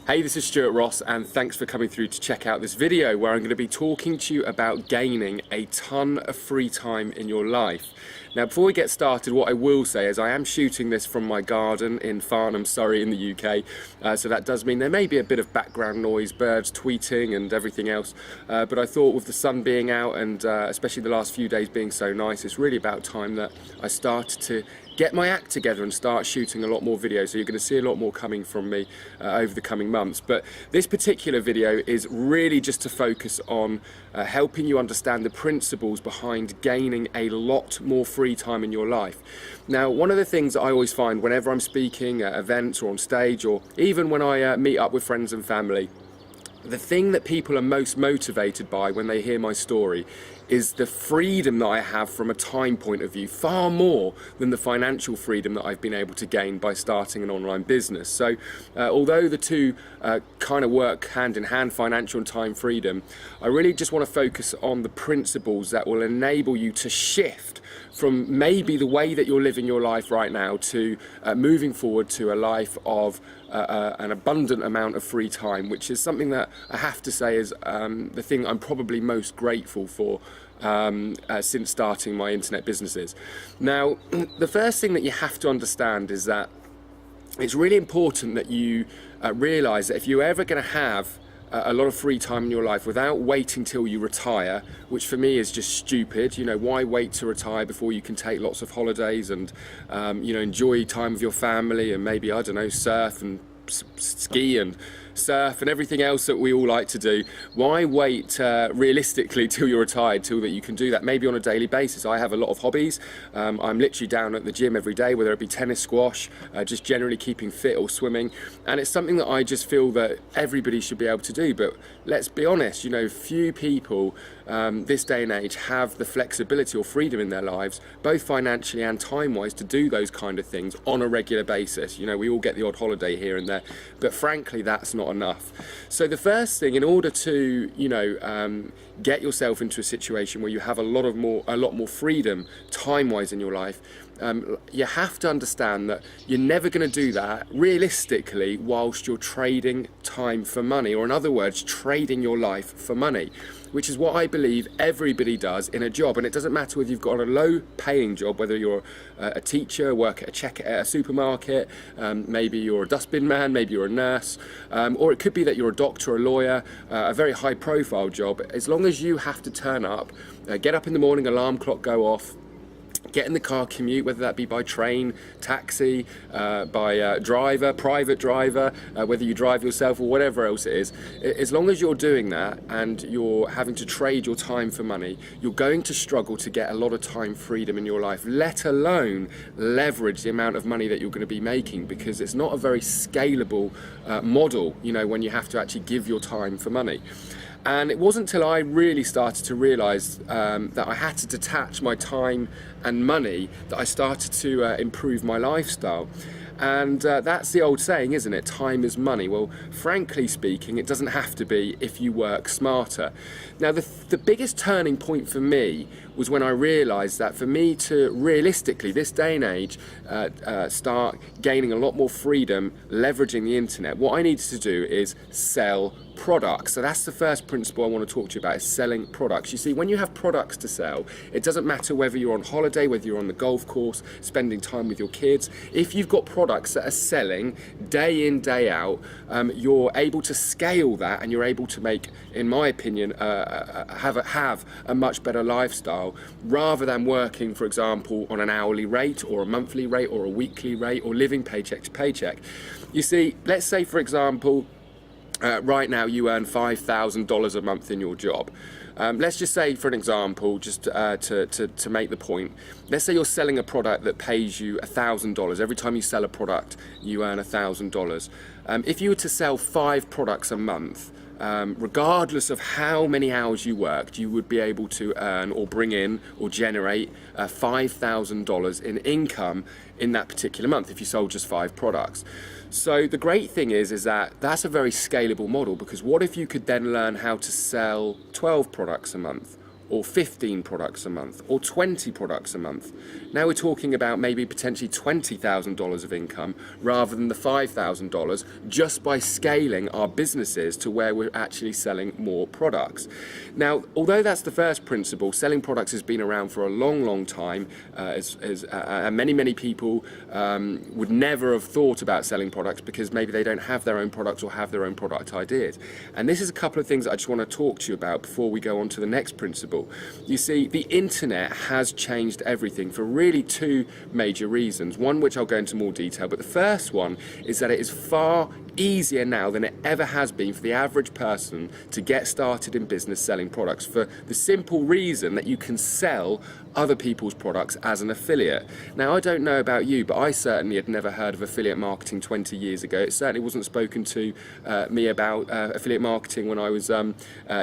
Hey, this is Stuart Ross, and thanks for coming through to check out this video where I'm going to be talking to you about gaining a ton of free time in your life. Now, before we get started, what I will say is I am shooting this from my garden in Farnham, Surrey in the UK, so that does mean there may be a bit of background noise, birds tweeting and everything else, but I thought with the sun being out and especially the last few days being so nice, it's really about time that I started to get my act together and start shooting a lot more videos. So you're going to see a lot more coming from me over the coming months. But this particular video is really just to focus on helping you understand the principles behind gaining a lot more free time in your life. Now, one of the things that I always find whenever I'm speaking at events or on stage, or even when I meet up with friends and family, the thing that people are most motivated by when they hear my story is the freedom that I have from a time point of view, far more than the financial freedom that I've been able to gain by starting an online business. So although the two kind of work hand in hand, financial and time freedom, I really just want to focus on the principles that will enable you to shift from maybe the way that you're living your life right now to moving forward to a life of an abundant amount of free time, which is something that I have to say is the thing I'm probably most grateful for since starting my internet businesses. Now, the first thing that you have to understand is that it's really important that you realize that if you're ever going to have a lot of free time in your life without waiting till you retire, which for me is just stupid. You know, why wait to retire before you can take lots of holidays and enjoy time with your family and maybe, I don't know, surf and ski and surf and everything else that we all like to do. Why wait realistically till you're retired, till that you can do that maybe on a daily basis? I have a lot of hobbies. I'm literally down at the gym every day, whether it be tennis, squash, just generally keeping fit, or swimming, and it's something that I just feel that everybody should be able to do. But let's be honest, you know, few people this day and age have the flexibility or freedom in their lives, both financially and time-wise, to do those kind of things on a regular basis. You know, we all get the odd holiday here and there, but frankly, that's not enough. So the first thing, in order to get yourself into a situation where you have a lot more freedom time-wise in your life, you have to understand that you're never going to do that realistically whilst you're trading time for money, or in other words, trading your life for money, which is what I believe everybody does in a job. And it doesn't matter whether you've got a low paying job, whether you're a teacher, work at a supermarket, maybe you're a dustbin man, maybe you're a nurse, or it could be that you're a doctor or a lawyer, a very high profile job. As long as you have to turn up, get up in the morning, alarm clock go off, get in the car, commute, whether that be by train, taxi, by driver, private driver, whether you drive yourself or whatever else it is, as long as you're doing that and you're having to trade your time for money, you're going to struggle to get a lot of time freedom in your life, let alone leverage the amount of money that you're going to be making, because it's not a very scalable model, you know, when you have to actually give your time for money. And it wasn't until I really started to realise that I had to detach my time and money that I started to improve my lifestyle. And that's the old saying, isn't it? Time is money. Well, frankly speaking, it doesn't have to be if you work smarter. Now, the biggest turning point for me was when I realised that for me to realistically, this day and age, start gaining a lot more freedom leveraging the internet, what I needed to do is sell products. So that's the first principle I want to talk to you about, is selling products. You see, when you have products to sell, it doesn't matter whether you're on holiday, whether you're on the golf course, spending time with your kids. If you've got products that are selling day in, day out, you're able to scale that, and you're able to make, in my opinion, have a much better lifestyle, rather than working, for example, on an hourly rate or a monthly rate or a weekly rate, or living paycheck to paycheck. You see, let's say, for example, right now you earn $5,000 a month in your job. Let's just say, for an example, just to make the point, let's say you're selling a product that pays you $1,000. Every time you sell a product, you earn $1,000. If you were to sell 5 products a month, regardless of how many hours you worked, you would be able to earn or bring in or generate $5,000 in income in that particular month if you sold just 5 products. So the great thing is that that's a very scalable model, because what if you could then learn how to sell 12 products a month, or 15 products a month, or 20 products a month. Now we're talking about maybe potentially $20,000 of income rather than the $5,000, just by scaling our businesses to where we're actually selling more products. Now, although that's the first principle, selling products has been around for a long time, and many people would never have thought about selling products because maybe they don't have their own products or have their own product ideas. And this is a couple of things that I just want to talk to you about before we go on to the next principle. You see, the internet has changed everything for really two major reasons. One which I'll go into more detail, but the first one is that it is far easier now than it ever has been for the average person to get started in business selling products, for the simple reason that you can sell other people's products as an affiliate. Now, I don't know about you, but I certainly had never heard of affiliate marketing 20 years ago. It certainly wasn't spoken to me about affiliate marketing when I was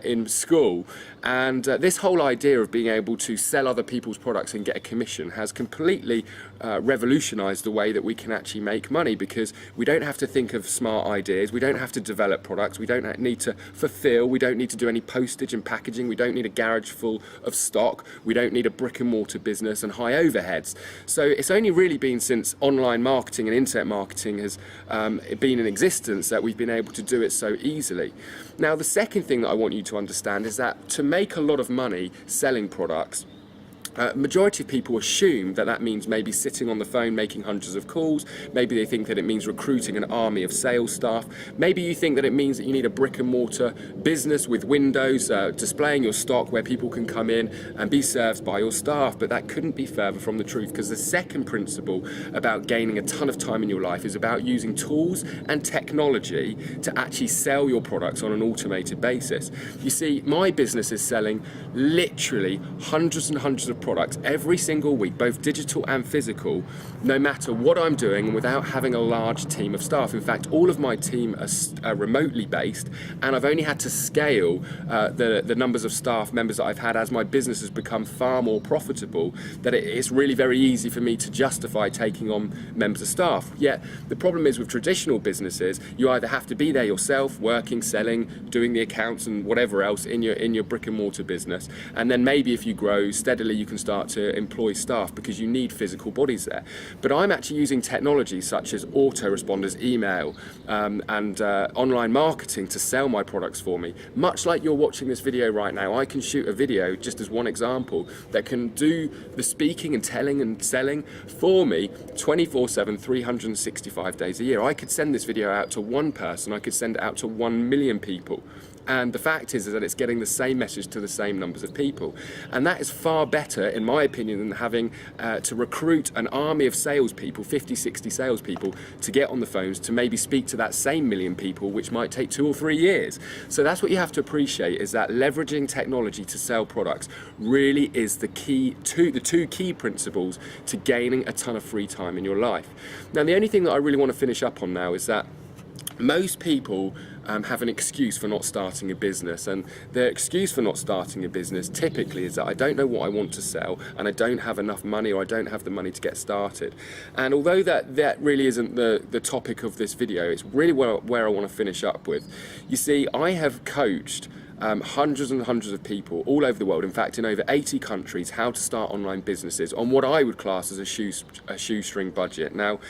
in school. And this whole idea of being able to sell other people's products and get a commission has completely revolutionized the way that we can actually make money, because we don't have to think of smart ideas, we don't have to develop products, we don't need to fulfill, we don't need to do any postage and packaging, we don't need a garage full of stock, we don't need a brick and mortar business and high overheads. So it's only really been since online marketing and internet marketing has been in existence that we've been able to do it so easily. Now, the second thing that I want you to understand is that to make a lot of money selling products, majority of people assume that that means maybe sitting on the phone making hundreds of calls. Maybe they think that it means recruiting an army of sales staff. Maybe you think that it means that you need a brick and mortar business with windows displaying your stock where people can come in and be served by your staff. But that couldn't be further from the truth, because the second principle about gaining a ton of time in your life is about using tools and technology to actually sell your products on an automated basis. You see, my business is selling literally hundreds and hundreds of products every single week, both digital and physical, no matter what I'm doing, and without having a large team of staff. In fact, all of my team are remotely based, and I've only had to scale the numbers of staff members that I've had as my business has become far more profitable, that it's really very easy for me to justify taking on members of staff. Yet the problem is with traditional businesses, you either have to be there yourself, working, selling, doing the accounts and whatever else in your brick and mortar business, and then maybe if you grow steadily you can start to employ staff because you need physical bodies there. But I'm actually using technology such as autoresponders, email, and online marketing to sell my products for me. Much like you're watching this video right now, I can shoot a video, just as one example, that can do the speaking and telling and selling for me 24/7, 365 days a year. I could send this video out to one person, I could send it out to 1 million people. And the fact is that it's getting the same message to the same numbers of people. And that is far better, in my opinion, than having to recruit an army of salespeople, 50, 60 salespeople, to get on the phones to maybe speak to that same million people, which might take 2 or 3 years. So that's what you have to appreciate, is that leveraging technology to sell products really is the two key principles to gaining a ton of free time in your life. Now, the only thing that I really want to finish up on now is that most people have an excuse for not starting a business, and their excuse for not starting a business typically is that I don't know what I want to sell, and I don't have enough money, or I don't have the money to get started. And although that really isn't the topic of this video, it's really where I want to finish up with. You see, I have coached hundreds and hundreds of people all over the world, in fact in over 80 countries, how to start online businesses on what I would class as a shoestring budget. Now,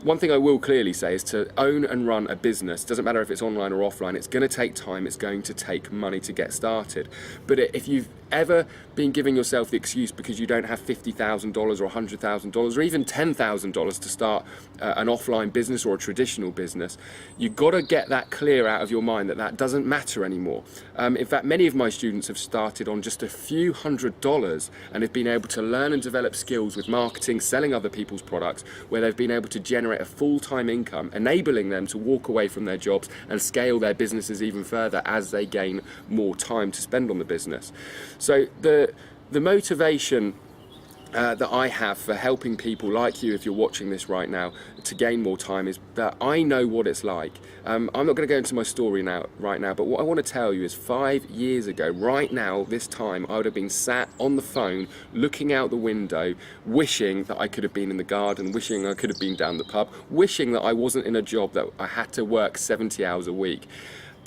one thing I will clearly say is to own and run a business, doesn't matter if it's online or offline, it's going to take time, it's going to take money to get started. But if you've ever been giving yourself the excuse because you don't have $50,000 or $100,000 or even $10,000 to start an offline business or a traditional business, you've got to get that clear out of your mind that doesn't matter anymore. In fact, many of my students have started on just a few $100s and have been able to learn and develop skills with marketing, selling other people's products, where they've been able to generate a full-time income, enabling them to walk away from their jobs and scale their businesses even further as they gain more time to spend on the business. So the motivation that I have for helping people like you, if you're watching this right now, to gain more time is that I know what it's like. I'm not going to go into my story right now, but what I want to tell you is 5 years ago, right now, this time, I would have been sat on the phone, looking out the window, wishing that I could have been in the garden, wishing I could have been down the pub, wishing that I wasn't in a job that I had to work 70 hours a week.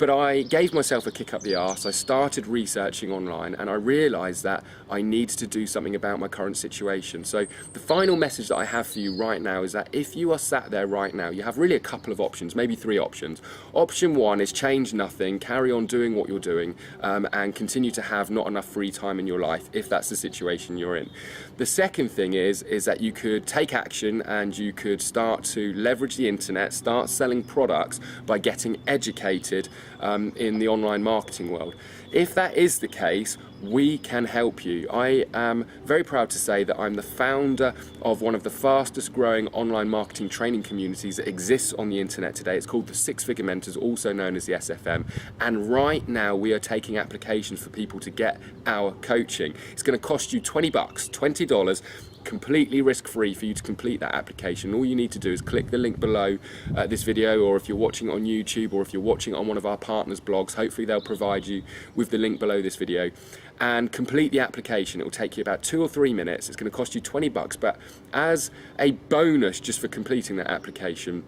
But I gave myself a kick up the arse. I started researching online and I realised that I needed to do something about my current situation. So the final message that I have for you right now is that if you are sat there right now, you have really a couple of options, maybe 3 options. Option 1 is change nothing, carry on doing what you're doing, and continue to have not enough free time in your life if that's the situation you're in. The second thing is that you could take action and you could start to leverage the internet, start selling products by getting educated in the online marketing world. If that is the case, we can help you. I am very proud to say that I'm the founder of one of the fastest growing online marketing training communities that exists on the internet today. It's called the Six Figure Mentors, also known as the SFM. And right now we are taking applications for people to get our coaching. It's going to cost you $20, $20. Completely risk-free for you to complete that application. All you need to do is click the link below this video, or if you're watching it on YouTube, or if you're watching it on one of our partners' blogs, hopefully they'll provide you with the link below this video, and complete the application. It will take you about 2 or 3 minutes. It's going to cost you $20, but as a bonus just for completing that application,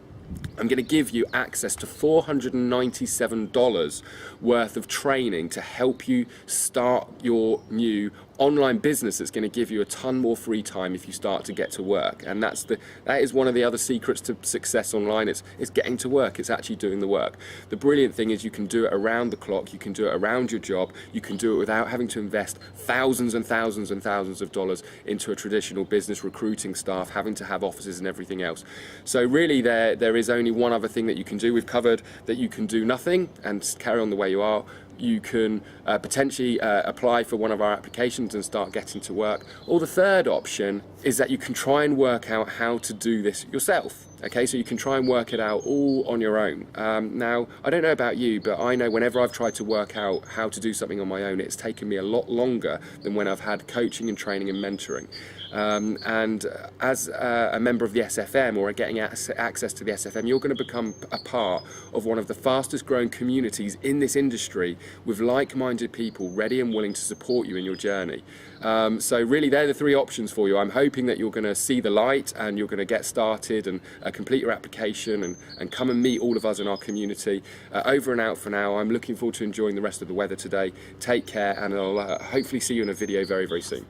I'm going to give you access to $497 worth of training to help you start your new online business that's going to give you a ton more free time if you start to get to work. And that is one of the other secrets to success online. It's getting to work. It's actually doing the work. The brilliant thing is you can do it around the clock. You can do it around your job. You can do it without having to invest thousands and thousands and thousands of dollars into a traditional business, recruiting staff, having to have offices and everything else. So really there is only one other thing that you can do. We've covered that you can do nothing and carry on the way you are. You can potentially apply for one of our applications and start getting to work. Or the third option is that you can try and work out how to do this yourself. Okay, so you can try and work it out all on your own. Now, I don't know about you, but I know whenever I've tried to work out how to do something on my own, it's taken me a lot longer than when I've had coaching and training and mentoring. And as a member of the SFM, or getting access to the SFM, you're going to become a part of one of the fastest growing communities in this industry, with like-minded people ready and willing to support you in your journey. So really, they're the 3 options for you. I'm hoping that you're going to see the light and you're going to get started and complete your application and come and meet all of us in our community. Over and out for now. I'm looking forward to enjoying the rest of the weather today. Take care, and I'll hopefully see you in a video very, very soon.